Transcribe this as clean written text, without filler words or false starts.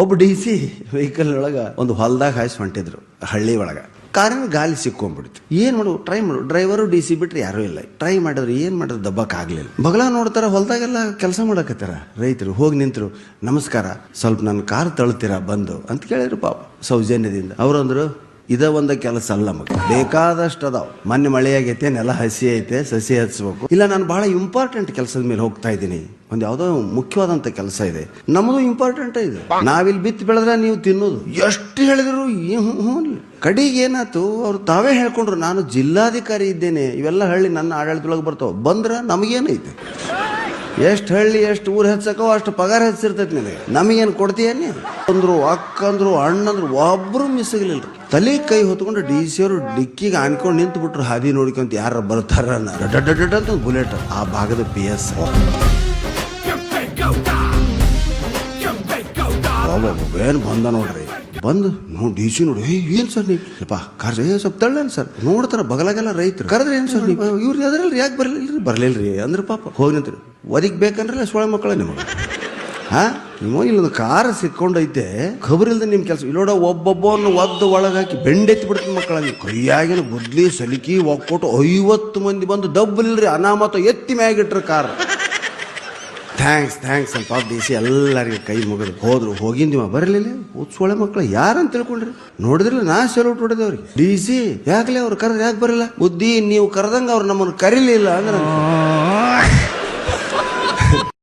ಒಬ್ಬ DC vehicle ಒಳಗ ಒಂದು ಹೊಲದಾಗ ಹಾಯಿಸಿ ಹೊಂಟಿದ್ರು ಹಳ್ಳಿ ಒಳಗ. ಕಾರಿನ ಗಾಲಿ ಸಿಕ್ಕೊಂಡ್ಬಿಡ್ತು. ಏನ್ ಮಾಡು, ಟ್ರೈ ಮಾಡು. ಡ್ರೈವರು DC ಬಿಟ್ರೆ ಯಾರು ಇಲ್ಲ. ಟ್ರೈ ಮಾಡಿದ್ರು, ಏನ್ ಮಾಡಿದ್ರು ದಬ್ಬಕ್ ಆಗ್ಲಿಲ್ಲ. ಬಗಲ ನೋಡ್ತಾರ, ಹೊಲದಾಗೆಲ್ಲ ಕೆಲಸ ಮಾಡಕತ್ತಾರ ರೈತರು. ಹೋಗಿ ನಿಂತರು, ನಮಸ್ಕಾರ, ಸ್ವಲ್ಪ ನನ್ನ ಕಾರ್ ತಳ್ತೀರಾ ಬಂದು ಅಂತ ಕೇಳಿದ್ರು ಪಾಪ ಸೌಜನ್ಯದಿಂದ. ಅವ್ರಂದ್ರು, ಇದ ಒಂದ ಕೆಲಸ ಅಲ್ಲ ಮಗ, ಬೇಕಾದಷ್ಟು ಅದಾವ. ಮೊನ್ನೆ ಮಳೆ ಆಗೈತೆ, ನೆಲ ಹಸಿ ಐತೆ, ಸಸಿ ಹಚ್ಬೇಕು. ಇಲ್ಲ, ನಾನು ಬಹಳ ಇಂಪಾರ್ಟೆಂಟ್ ಕೆಲಸದ ಮೇಲೆ ಹೋಗ್ತಾ ಇದ್ದೀನಿ, ಒಂದು ಯಾವುದೋ ಮುಖ್ಯವಾದಂತ ಕೆಲಸ ಇದೆ. ನಮ್ಮದು ಇಂಪಾರ್ಟೆಂಟ್ ಇದೆ. ನಾವಿಲ್ಲಿ ಬಿತ್ತು ಬೆಳೆದ್ರೆ ನೀವು ತಿನ್ನೋದು. ಎಷ್ಟು ಹೇಳಿದ್ರು ಕಡೆಗೆ ಏನಾಯ್ತು, ಅವ್ರು ತಾವೇ ಹೇಳ್ಕೊಂಡ್ರು, ನಾನು ಜಿಲ್ಲಾಧಿಕಾರಿ ಇದ್ದೇನೆ, ಇವೆಲ್ಲ ಹಳ್ಳಿ ನನ್ನ ಆಡಳಿತದೊಳಗೆ ಬರ್ತಾವ, ಬಂದ್ರ ನಮಗೇನೈತೆ? ಎಷ್ಟು ಹಳ್ಳಿ ಎಷ್ಟು ಊರು ಹೆಚ್ಚಕೋ ಅಷ್ಟು ಪಗಾರ ಹೆಚ್ಚಿರ್ತೈತಿ ನಿನಗೆ, ನಮಗೇನು ಕೊಡ್ತೀಯನ್ನೇ ಅಂದ್ರು. ಅಕ್ಕಂದ್ರು ಅಣ್ಣಂದ್ರು ಒಬ್ರು ಮಿಸ್ಸಿಗ್ಲಿಲ್ಲ. ತಲೆ ಕೈ ಹೊತ್ಕೊಂಡು DC ಅವರು ಡಿಕ್ಕಿಗೆ ಅನ್ಕೊಂಡು ನಿಂತು ಬಿಟ್ರು. ಹಾದಿ ನೋಡ್ಕೊಂತ ಯಾರು ಬರ್ತಾರ ಅಂತ ಬುಲೆಟ್ ಆ ಭಾಗದ PS. ಏನ್ ಬಂದ ನೋಡ್ರಿ, ಬಂದು ನೋಡಿ DC ನೋಡಿ, ಏನ್ ಸರ್ ನೀಪ್ಪ ಕಾರ್ ಸ್ವಲ್ಪ ತಳ್ಳೇನ್ ಸರ್. ನೋಡ್ತಾರ ಬಗಲಾಗೆಲ್ಲ ರೈತರು. ಕರೆದ್ರೆ ಏನ್ ಸರ್ ನೀವು, ಇವ್ರು ಅದ್ರಲ್ರಿ ಯಾಕೆ ಬರ್ಲಿಲ್ರಿ ಅಂದ್ರೆ ಪಾಪ ಹೋಗಿ ನಿಂತ್ರಿ. ಒದಗ್ ಬೇಕಂದ್ರಲ್ಲ ಸೊಳೆ ಮಕ್ಕಳ ನಿಮಗೆ. ನಿಮ್ಮ ಇಲ್ಲೊಂದು ಕಾರ್ ಸಿಕ್ಕೊಂಡೈತೆ, ಖಬರಿಲ್ದ ನಿಮ್ ಕೆಲಸ ಇಲ್ಲೋಡ. ಒಬ್ಬೊಬ್ಬವನ್ನು ಒದ್ದು ಒಳಗಾಕಿ ಬೆಂಡೆತ್ತಿ ಬಿಡ್ತೀನಿ ಮಕ್ಕಳ. ಕೈಯಾಗಿನ ಗುದ್ಲಿ ಸಲಿಕಿ ಒಕ್ಕೊಟ್ಟು 50 ಮಂದಿ ಬಂದು ದಬ್ಬಲಿಲ್ರಿ, ಅನಾಮತ ಎತ್ತಿ ಮ್ಯಾಗಿಟ್ರ ಕಾರ್. ಥ್ಯಾಂಕ್ಸ್ ಅಂತ ಪಾಪ DC ಎಲ್ಲರಿಗೆ ಕೈ ಮುಗಿದ್ರು ಹೋದ್ರು. ಹೋಗಿಂದಿವ ಬರಲಿಲ್ಲ, ಸೊಳೆ ಮಕ್ಕಳ ಯಾರಂತ ತಿಳ್ಕೊಂಡ್ರಿ. ನೋಡಿದ್ರಲ್ಲ, ನಾ ಸೆಲ್ಯೂಟ್ ಹೊಡೆದವ್ರಿಗೆ. DC ಯಾಕಲೇ ಅವ್ರು ಕರೆದ್ರೆ ಯಾಕೆ ಬರಲ್ಲ? ಬುದ್ಧಿ, ನೀವು ಕರೆದಂಗ ಅವ್ರು ನಮ್ಮನ್ನು ಕರೀಲಿಲ್ಲ ಅಂದ್ರೆ